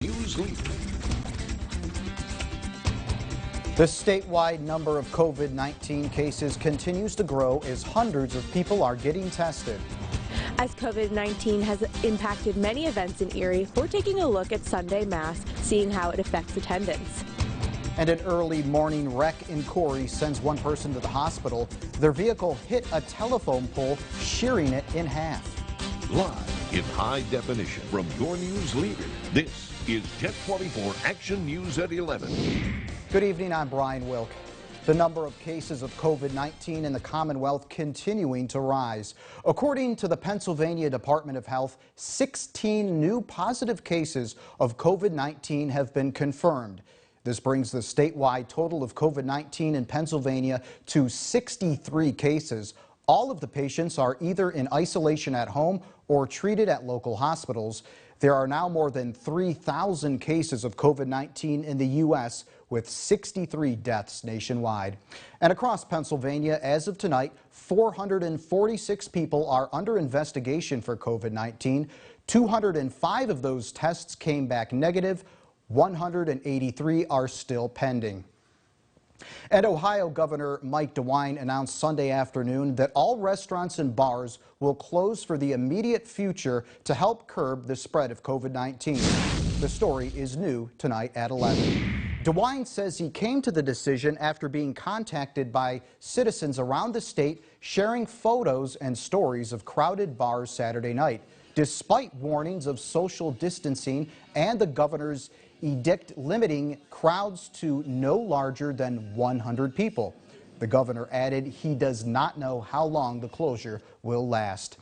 News Leader. The statewide number of COVID-19 cases continues to grow as hundreds of people are getting tested. As COVID-19 has impacted many events in Erie, we're taking a look at Sunday Mass, seeing how it affects attendance. And an early morning wreck in Corey sends one person to the hospital. Their vehicle hit a telephone pole, shearing it in half. Live in high definition from your news leader, this is 1024 Action News at 11. Good evening, I'm Brian Wilk. The number of cases of COVID-19 in the Commonwealth continuing to rise. According to the Pennsylvania Department of Health, 16 new positive cases of COVID-19 have been confirmed. This brings the statewide total of COVID-19 in Pennsylvania to 63 cases. All of the patients are either in isolation at home or treated at local hospitals. There are now more than 3,000 cases of COVID-19 in the U.S., with 63 deaths nationwide. And across Pennsylvania, as of tonight, 446 people are under investigation for COVID-19. 205 of those tests came back negative. 183 are still pending. And Ohio Governor Mike DeWine announced Sunday afternoon that all restaurants and bars will close for the immediate future to help curb the spread of COVID-19. The story is new tonight at 11. DeWine says he came to the decision after being contacted by citizens around the state sharing photos and stories of crowded bars Saturday night, despite warnings of social distancing and the governor's edict limiting crowds to no larger than 100 people. The governor added he does not know how long the closure will last.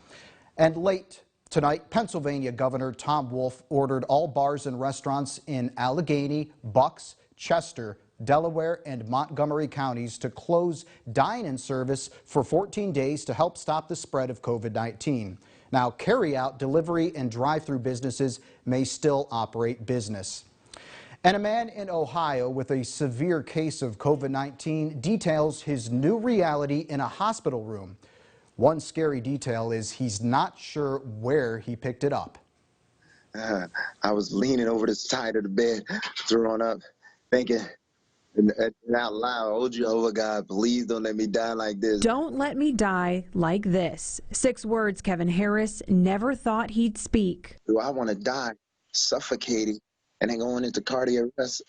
And late tonight, Pennsylvania Governor Tom Wolf ordered all bars and restaurants in Allegheny, Bucks, Chester, Delaware, and Montgomery counties to close dine-in service for 14 days to help stop the spread of COVID-19. Now, carry-out, delivery, and drive-through businesses may still operate business. And a man in Ohio with a severe case of COVID-19 details his new reality in a hospital room. One scary detail is he's not sure where he picked it up. I was leaning over the side of the bed, throwing up, thinking out loud, "Oh, Jehovah God, please don't let me die like this." Don't let me die like this. 6 words Kevin Harris never thought he'd speak. Do I want to die suffocating and then going into cardiac arrest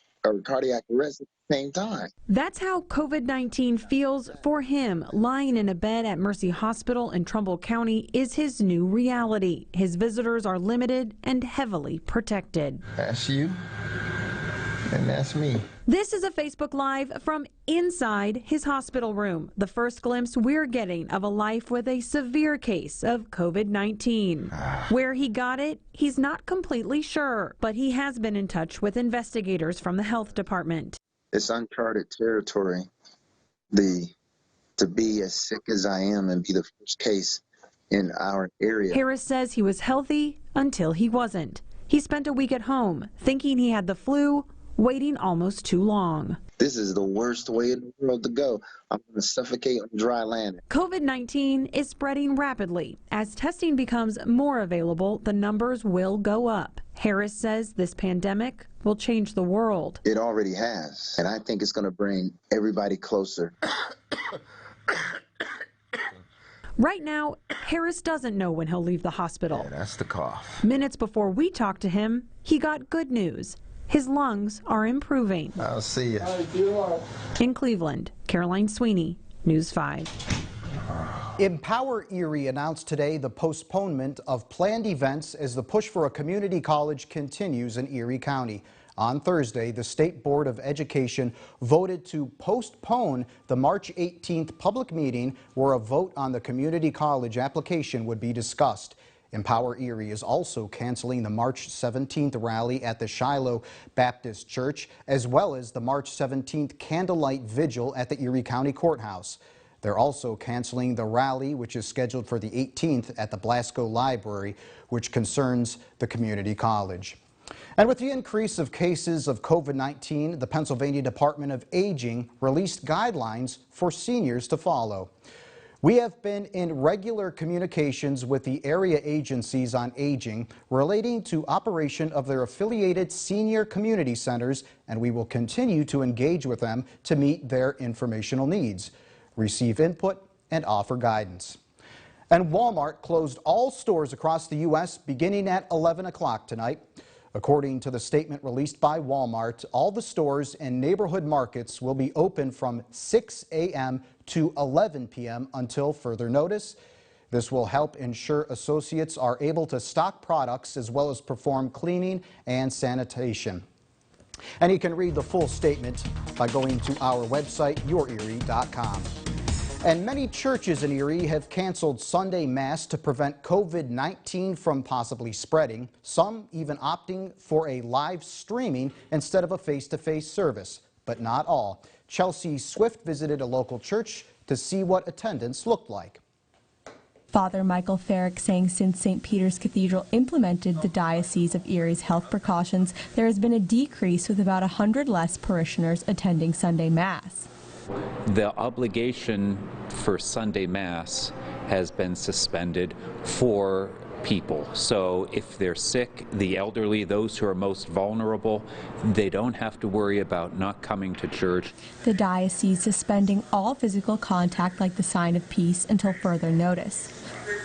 at the same time? That's how COVID-19 feels for him. Lying in a bed at Mercy Hospital in Trumbull County is his new reality. His visitors are limited and heavily protected. That's you, and that's me. This is a Facebook Live from inside his hospital room. The first glimpse we're getting of a life with a severe case of COVID-19. Where he got it, he's not completely sure, but he has been in touch with investigators from the health department. It's uncharted territory to be as sick as I am and be the first case in our area. Harris says he was healthy until he wasn't. He spent a week at home thinking he had the flu, waiting almost too long. This is the worst way in the world to go. I'm going to suffocate on dry land. COVID-19 is spreading rapidly. As testing becomes more available, the numbers will go up. Harris says this pandemic will change the world. It already has, and I think it's going to bring everybody closer. Right now, Harris doesn't know when he'll leave the hospital. Yeah, that's the cough. Minutes before we talked to him, he got good news. His lungs are improving. I'll see you. In Cleveland, Caroline Sweeney, News 5. Empower Erie announced today the postponement of planned events as the push for a community college continues in Erie County. On Thursday, the State Board of Education voted to postpone the March 18th public meeting where a vote on the community college application would be discussed. Empower Erie is also canceling the March 17th rally at the Shiloh Baptist Church, as well as the March 17th candlelight vigil at the Erie County Courthouse. They're also canceling the rally, which is scheduled for the 18th at the Blasco Library, which concerns the community college. And with the increase of cases of COVID-19, the Pennsylvania Department of Aging released guidelines for seniors to follow. We have been in regular communications with the area agencies on aging relating to operation of their affiliated senior community centers, and we will continue to engage with them to meet their informational needs, receive input, and offer guidance. And Walmart closed all stores across the U.S. beginning at 11 o'clock tonight. According to the statement released by Walmart, all the stores and neighborhood markets will be open from 6 a.m. to 11 p.m. until further notice. This will help ensure associates are able to stock products as well as perform cleaning and sanitation. And you can read the full statement by going to our website, yourerie.com. And many churches in Erie have canceled Sunday Mass to prevent COVID-19 from possibly spreading, some even opting for a live streaming instead of a face-to-face service, but not all. Chelsea Swift visited a local church to see what attendance looked like. Father Michael FERRIck saying since St. Peter's Cathedral implemented the Diocese of Erie's health precautions, there has been a decrease with about 100 less parishioners attending Sunday Mass. The obligation for Sunday Mass has been suspended for people. So if they're sick, the elderly, those who are most vulnerable, they don't have to worry about not coming to church. The diocese suspending all physical contact like the sign of peace until further notice.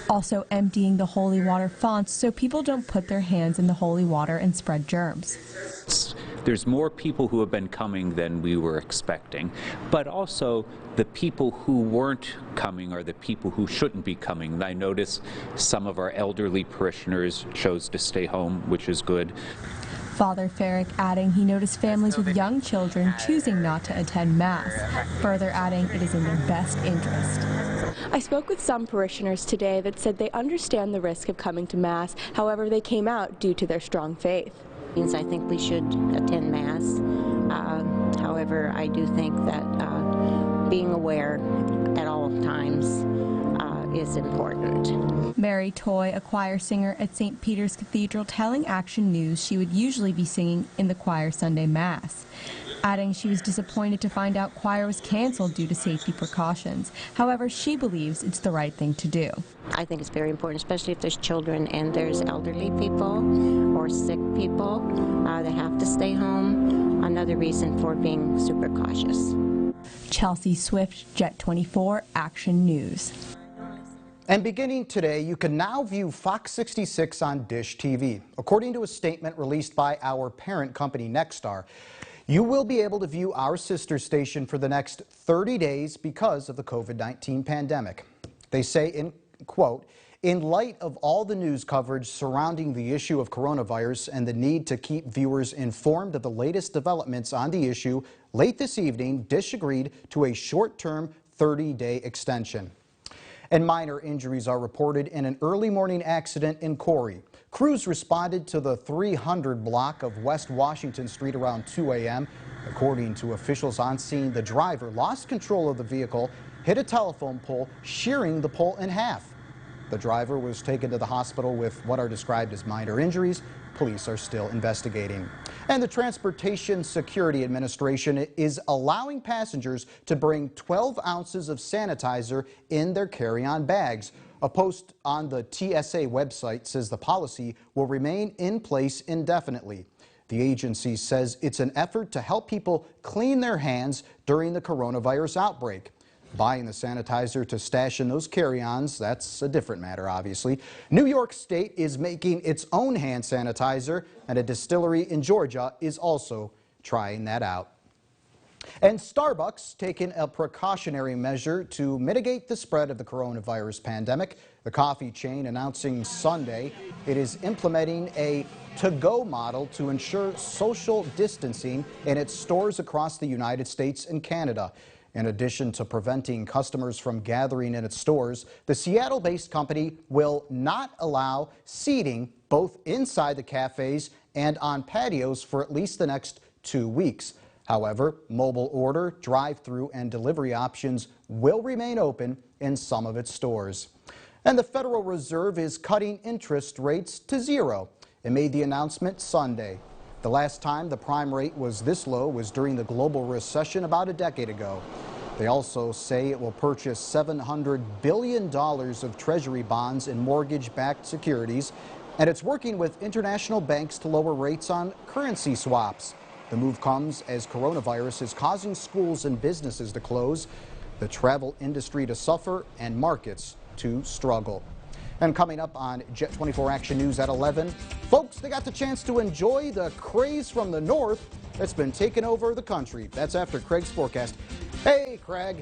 Also emptying the holy water fonts so people don't put their hands in the holy water and spread germs. There's more people who have been coming than we were expecting, but also the people who weren't coming are the people who shouldn't be coming. I noticed some of our elderly parishioners chose to stay home, which is good. Father FERRIck adding he noticed families with young children choosing not to attend Mass, further adding it is in their best interest. I spoke with some parishioners today that said they understand the risk of coming to Mass, however they came out due to their strong faith. I think we should attend Mass. However, I do think that being aware at all times is important. Mary Toy, a choir singer at St. Peter's Cathedral, telling Action News she would usually be singing in the choir Sunday Mass, adding she was disappointed to find out choir was canceled due to safety precautions. However, she believes it's the right thing to do. I think it's very important, especially if there's children and there's elderly people or sick people that have to stay home. Another reason for being super cautious. Chelsea Swift, Jet 24, Action News. And beginning today, you can now view Fox 66 on Dish TV. According to a statement released by our parent company, Nexstar, you will be able to view our sister station for the next 30 days because of the COVID-19 pandemic. They say, in quote, in light of all the news coverage surrounding the issue of coronavirus and the need to keep viewers informed of the latest developments on the issue, late this evening, Dish agreed to a short-term 30-day extension. And minor injuries are reported in an early morning accident in Corey. Crews responded to the 300 block of West Washington Street around 2 a.m. According to officials on scene, the driver lost control of the vehicle, hit a telephone pole, shearing the pole in half. The driver was taken to the hospital with what are described as minor injuries. Police are still investigating. And the Transportation Security Administration is allowing passengers to bring 12 ounces of sanitizer in their carry-on bags. A post on the TSA website says the policy will remain in place indefinitely. The agency says it's an effort to help people clean their hands during the coronavirus outbreak. Buying the sanitizer to stash in those carry-ons, that's a different matter, obviously. New York State is making its own hand sanitizer, and a distillery in Georgia is also trying that out. And Starbucks taking a precautionary measure to mitigate the spread of the coronavirus pandemic. The coffee chain announcing Sunday it is implementing a to-go model to ensure social distancing in its stores across the United States and Canada. In addition to preventing customers from gathering in its stores, the Seattle-based company will not allow seating both inside the cafes and on patios for at least the next 2 weeks. However, mobile order, drive-through, and delivery options will remain open in some of its stores. And the Federal Reserve is cutting interest rates to zero. It made the announcement Sunday. The last time the prime rate was this low was during the global recession about a decade ago. They also say it will purchase $700 billion of Treasury bonds and mortgage-backed securities, and it's working with international banks to lower rates on currency swaps. The move comes as coronavirus is causing schools and businesses to close, the travel industry to suffer, and markets to struggle. And coming up on Jet 24 Action News at 11, folks, they got the chance to enjoy the craze from the north that's been taking over the country. That's after Craig's forecast. Hey, Craig.